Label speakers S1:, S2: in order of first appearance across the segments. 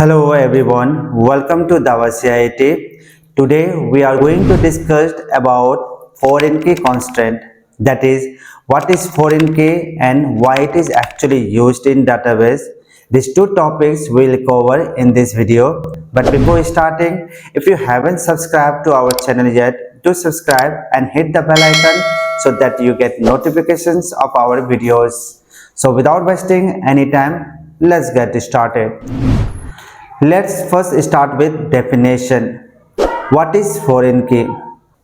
S1: Hello everyone, welcome to DBMS. Today we are going to discuss about foreign key constraint, that is what is foreign key and why it is actually used in database. These two topics we will cover in this video, but before starting, if you haven't subscribed to our channel yet, do subscribe and hit the bell icon so that you get notifications of our videos. So without wasting any time, let's get started. Let's first start with definition. What is foreign key?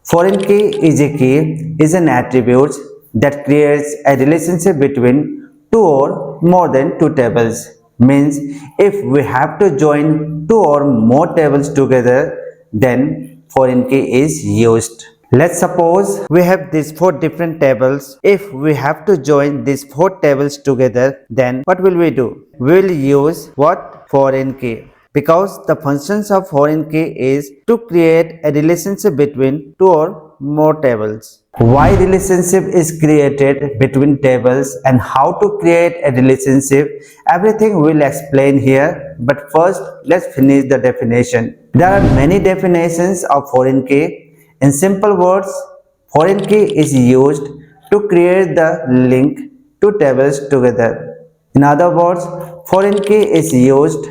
S1: Foreign key is an attribute that creates a relationship between two or more than two tables. Means if we have to join two or more tables together, then foreign key is used. Let's suppose we have these four different tables. If we have to join these four tables together, then what will we do? We will use what? Foreign key. Because the functions of foreign key is to create a relationship between two or more tables. Why relationship is created between tables and how to create a relationship, everything we'll explain here, but first let's finish the definition. There are many definitions of foreign key. In simple words, foreign key is used to create the link two tables together. In other words, foreign key is used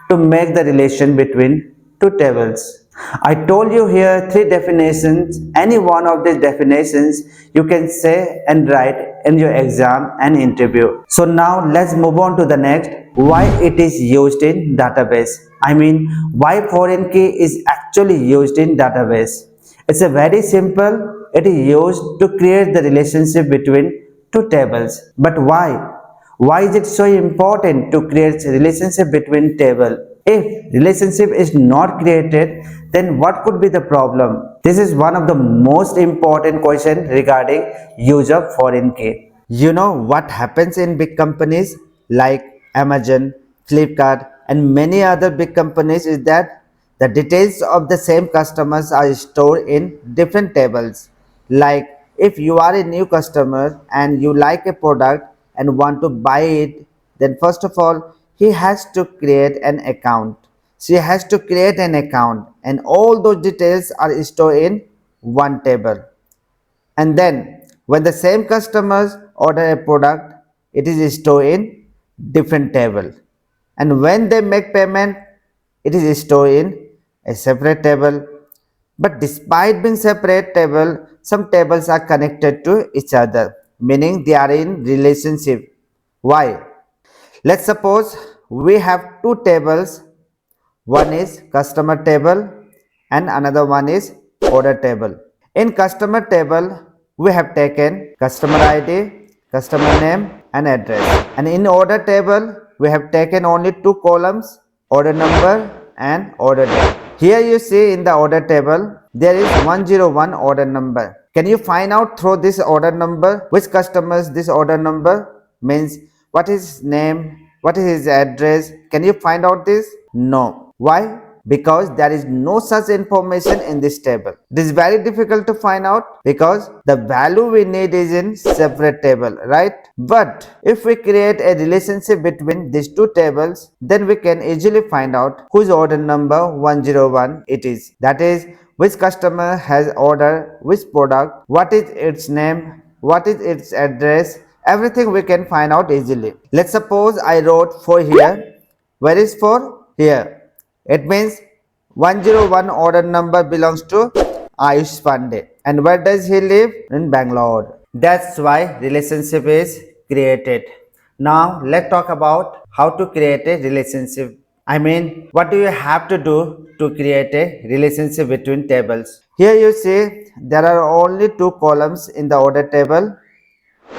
S1: to make the relation between two tables. I told you here three definitions. Any one of these definitions you can say and write in your exam and interview. So now let's move on to the next. Why it is used in database? I mean, why foreign key is actually used in database? It's a very simple. It is used to create the relationship between two tables. But why? Why is it so important to create a relationship between table? If relationship is not created, then what could be the problem? This is one of the most important questions regarding use of foreign key. You know what happens in big companies like Amazon, Flipkart and many other big companies is that the details of the same customers are stored in different tables. Like if you are a new customer and you like a product and want to buy it, then first of all he has to create an account. She has to create an account and all those details are stored in one table. And then when the same customers order a product, it is stored in different table. And when they make payment, it is stored in a separate table. But despite being separate table, some tables are connected to each other, meaning they are in relationship. Why? Let's suppose we have two tables. One is customer table and another one is order table. In customer table, we have taken customer ID, customer name and address. And in order table, we have taken only two columns, order number and order date. Here you see in the order table, there is 101 order number. Can you find out through this order number which customers this order number means? What is his name? What is his address? Can you find out this? No. Why? Because there is no such information in this table. It is very difficult to find out because the value we need is in separate table, right? But if we create a relationship between these two tables, then we can easily find out whose order number 101 it is. That is, which customer has ordered which product, what is its name, what is its address. Everything we can find out easily. Let's suppose I wrote 4 here. Where is 4? Here. It means 101 order number belongs to Ayush Pandey. And where does he live? In Bangalore. That's why relationship is created. Now let's talk about how to create a relationship. I mean, what do you have to do to create a relationship between tables? Here you see there are only two columns in the order table,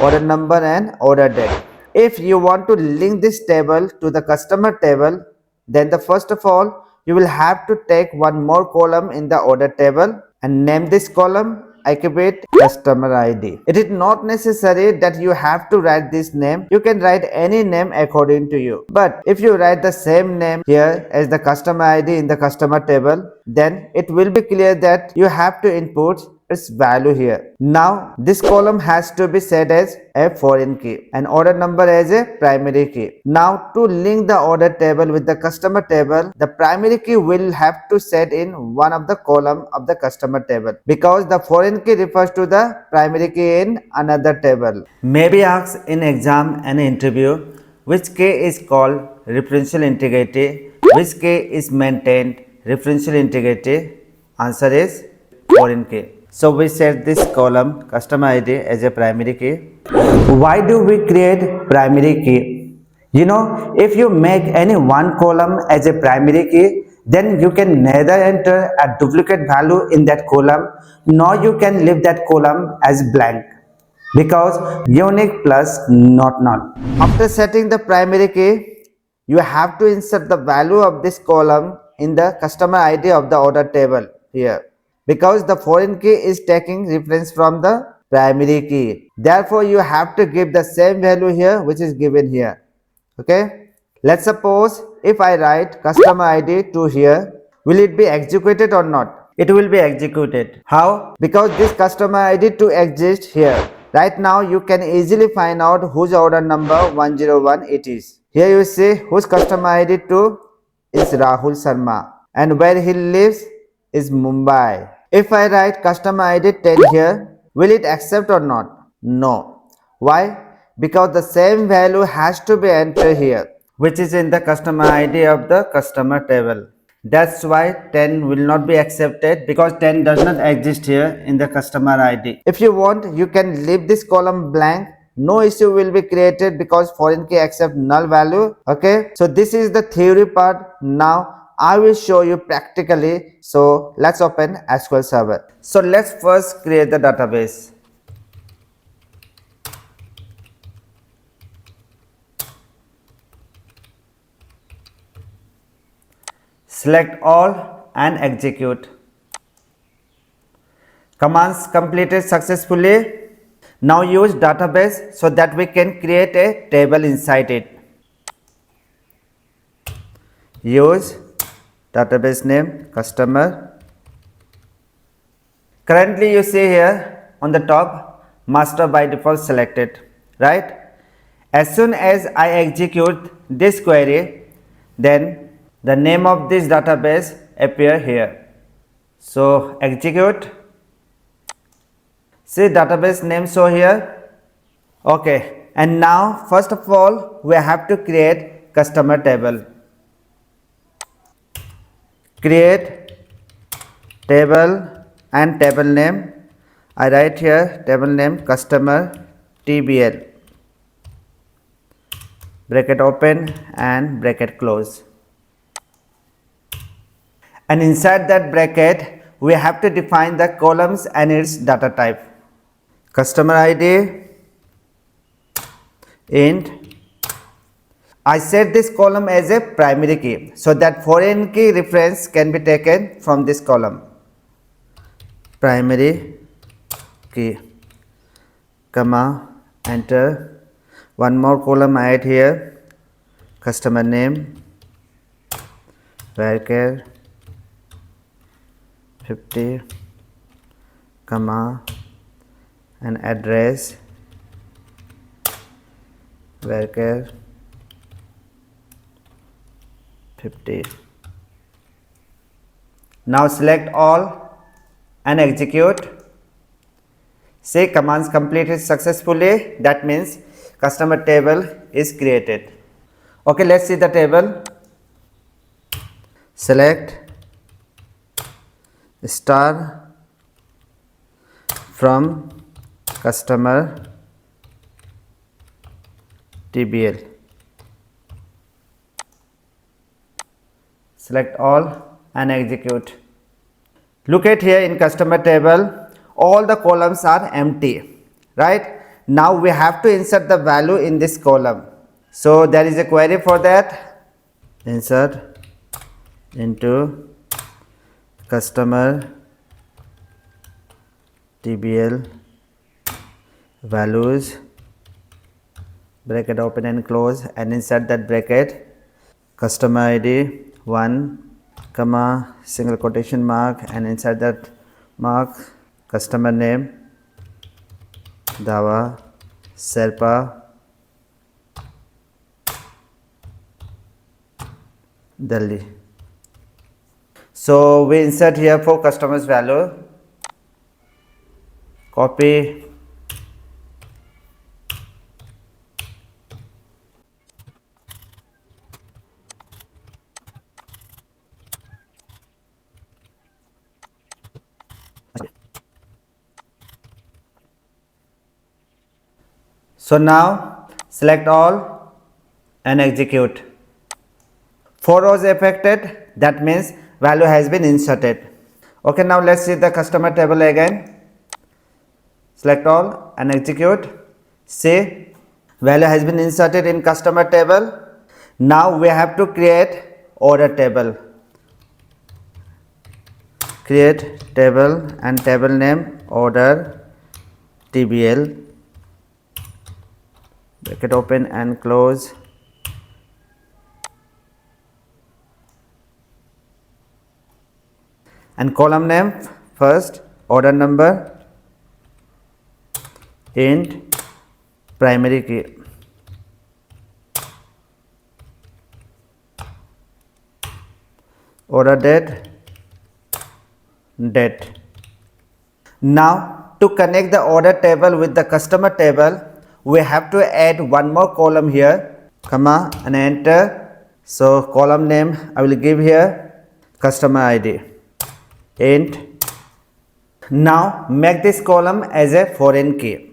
S1: order number and order date. If you want to link this table to the customer table, then the first of all you will have to take one more column in the order table and name this column. I keep it customer ID. It is not necessary that you have to write this name. You can write any name according to you. But if you write the same name here as the customer ID in the customer table, then it will be clear that you have to input its value here. Now this column has to be set as a foreign key and order number as a primary key. Now to link the order table with the customer table, the primary key will have to set in one of the column of the customer table because the foreign key refers to the primary key in another table. Maybe ask in exam and interview which key is called referential integrity, which key is maintained referential integrity. Answer is foreign key. So we set this column customer ID as a primary key. Why do we create primary key? You know, if you make any one column as a primary key, then you can neither enter a duplicate value in that column nor you can leave that column as blank because unique plus not null. After setting the primary key, you have to insert the value of this column in the customer ID of the order table here because the foreign key is taking reference from the primary key. Therefore, you have to give the same value here which is given here. Okay. Let's suppose if I write customer ID to here, will it be executed or not? It will be executed. How? Because this customer ID to exist here. Right now you can easily find out whose order number 101 it is. Here you see whose customer ID to is Rahul Sharma and where he lives is Mumbai. If I write customer ID 10 here, will it accept or not? No. Why? Because the same value has to be entered here, which is in the customer ID of the customer table. That's why 10 will not be accepted because 10 does not exist here in the customer ID. If you want, you can leave this column blank. No issue will be created because foreign key accept null value. Okay. So this is the theory part. Now I will show you practically. So let's open SQL Server. So let's first create the database. Select all and execute. Commands completed successfully. Now use database so that we can create a table inside it. Use database name customer. Currently you see here on the top master by default selected, right? As soon as I execute this query, then the name of this database appear here. So execute. See database name show here. Okay, and now first of all we have to create customer table. Create table and table name. I write here table name customer TBL. Bracket open and bracket close. And inside that bracket we have to define the columns and its data type. Customer ID int. I set this column as a primary key so that foreign key reference can be taken from this column. Primary key, comma, enter. One more column I add here, customer name, varchar 50, comma, and address varchar 50. Now select all and execute. Say commands completed successfully. That means customer table is created. Okay, let's see the table. Select star from customer TBL. Select all and execute. Look at here in customer table, all the columns are empty, right? Now we have to insert the value in this column. So there is a query for that. Insert into customer TBL values, bracket open and close, and insert that bracket customer ID 1, comma, single quotation mark, and insert that mark customer name Dawa Serpa Delhi. So we insert here for customers value, copy, so now select all and execute. 4 rows affected, that means value has been inserted. Okay, now let's see the customer table again. Select all and execute. See, value has been inserted in customer table. Now we have to create order table. Create table and table name order TBL, bracket open and close, and column name first order number int primary key, order date. Now to connect the order table with the customer table, we have to add one more column here, comma, and enter. So column name I will give here customer ID int. Now make this column as a foreign key.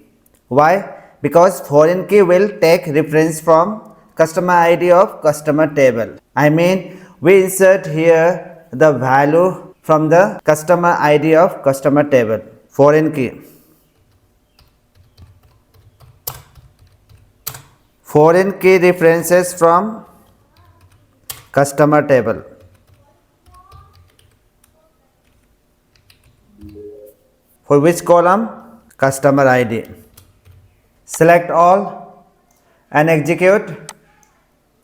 S1: Why? Because foreign key will take reference from customer ID of customer table. I mean we insert here the value from the customer ID of customer table, foreign key. Foreign key references from customer table. For which column? Customer ID. Select all and execute.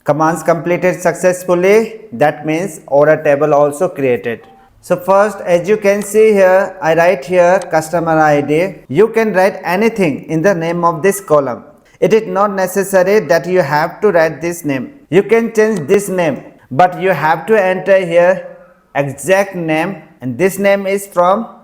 S1: Commands completed successfully, that means order table also created. So first, as you can see here, I write here customer ID. You can write anything in the name of this column. It is not necessary that you have to write this name. You can change this name, but you have to enter here exact name, and this name is from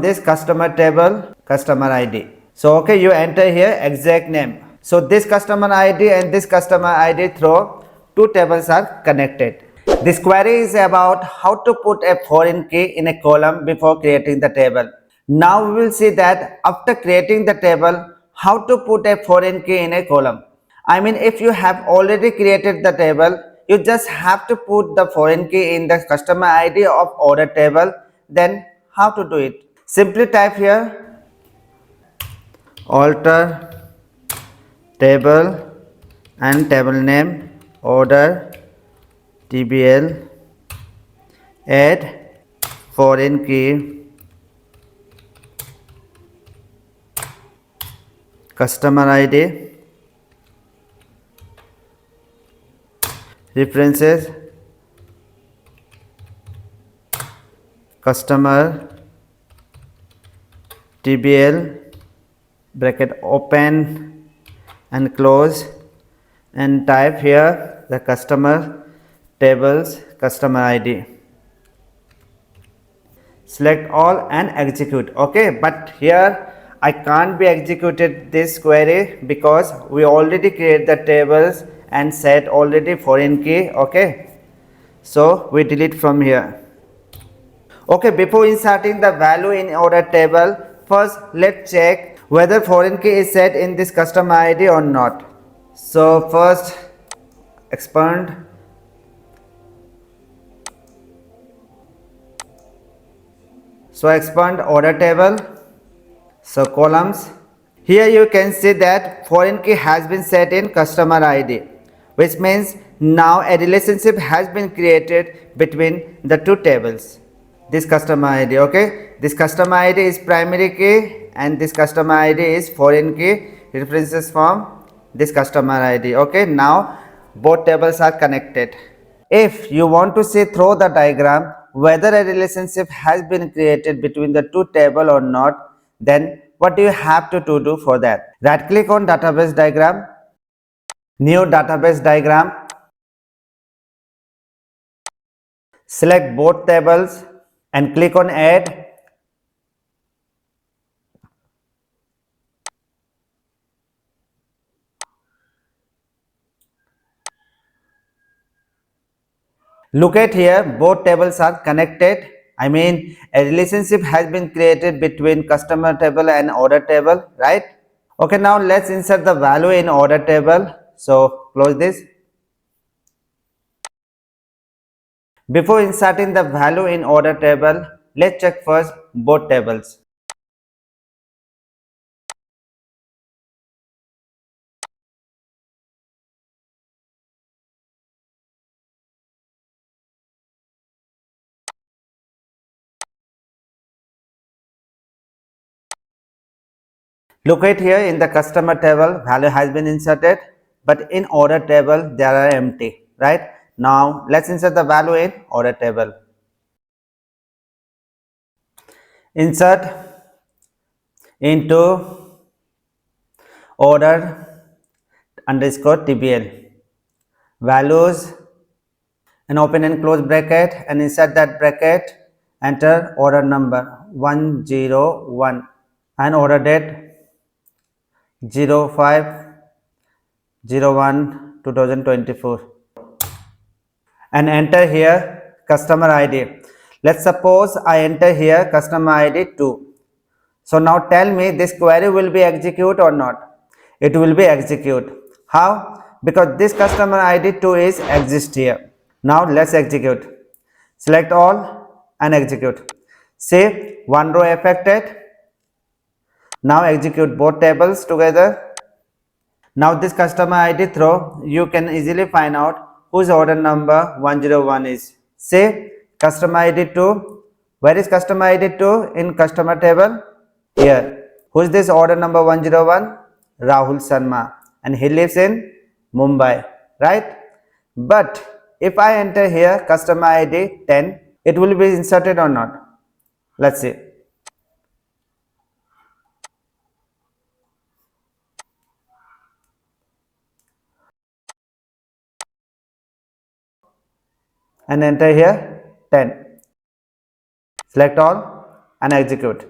S1: this customer table, customer ID. So okay, you enter here exact name. So this customer ID and this customer ID through two tables are connected. This query is about how to put a foreign key in a column before creating the table. Now we will see that after creating the table, how to put a foreign key in a column. I mean, if you have already created the table, you just have to put the foreign key in the customer ID of order table. Then how to do it? Simply type here alter table and table name order TBL, add foreign key customer ID references customer TBL, bracket open and close, and type here the customer tables customer ID. Select all and execute. Okay, but here I can't be executed this query because we already create the tables and set already foreign key. Okay, so we delete from here. Okay, before inserting the value in order table, first let's check whether foreign key is set in this customer ID or not. So first expand, so expand order table, so columns. Here you can see that foreign key has been set in customer ID, which means now a relationship has been created between the two tables. This customer ID, okay, this customer ID is primary key and this customer ID is foreign key references from this customer ID. Okay, now both tables are connected. If you want to see through the diagram, whether a relationship has been created between the two tables or not, then what do you have to do for that? Right click on database diagram, new database diagram, select both tables and click on add. Look at here, both tables are connected. I mean, a relationship has been created between customer table and order table, right? Okay, now let's insert the value in order table. So close this. Before inserting the value in order table, let's check first both tables. Look at here, in the customer table, value has been inserted, but in order table, they are empty, right? Now, let's insert the value in order table. Insert into order underscore TBL values and open and close bracket and insert that bracket, enter order number 101 and order date 05/01/2024 and enter here customer ID. Let's suppose I enter here customer ID 2. So now tell me, this query will be execute or not? It will be execute. How? Because this customer ID 2 is exist here. Now let's execute. Select all and execute. See, one row affected. Now execute both tables together. Now this customer ID throw, you can easily find out whose order number 101 is. Say customer ID 2. Where is customer ID 2 in customer table? Here. Who is this order number 101? Rahul Sharma, and he lives in Mumbai, right? But if I enter here customer ID 10, it will be inserted or not? Let's see. And enter here 10. Select all and execute.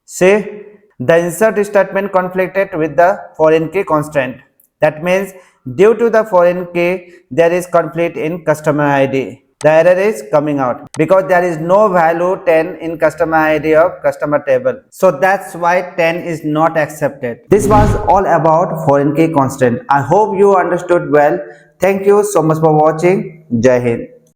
S1: See, the insert statement conflicted with the foreign key constraint. That means due to the foreign key, there is conflict in customer ID. The error is coming out because there is no value 10 in customer ID of customer table. So that's why 10 is not accepted. This was all about foreign key constraint. I hope you understood well. Thank you so much for watching. Jai Hind.